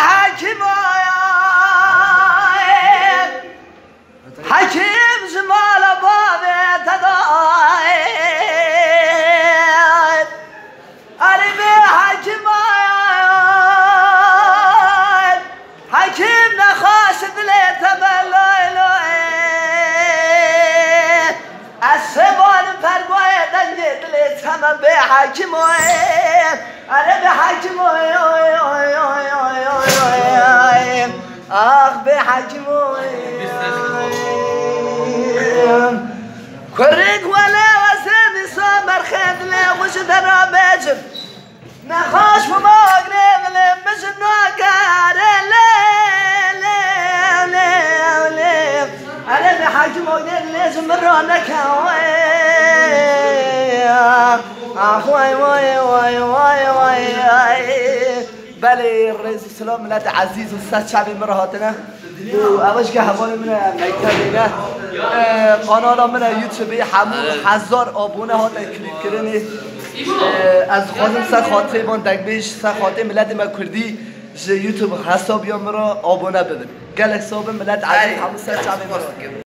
حکیم حکیم جمال باب تداید اری به حکیم حکیم نخواست دل تبلایلوید از سبان پرگوی دنگ دل تمام به حکیم اری به حکیم آخ به حکیم كرك ولا وسام صامر خدله وش درامج نخاش وما قريب لي مش نوقر لا لا لا لا انا بحاكم ودير لازم مرونك اخوي واي واي واي واي بله رئیس اسلام ملت عزیز و صد شعبی مرهاتنه و اولش که هوای من میتونه قنالا من یوتیوبی همون 1000 آبونه ها کلیک کردنی از خواستم سر خاطر من دنبیش سر خاطر ملت ما کردی یوتیوب حساب یا مرا آبونه بدن گل حساب ملت عزیز همون صد شعبی مرهاتنه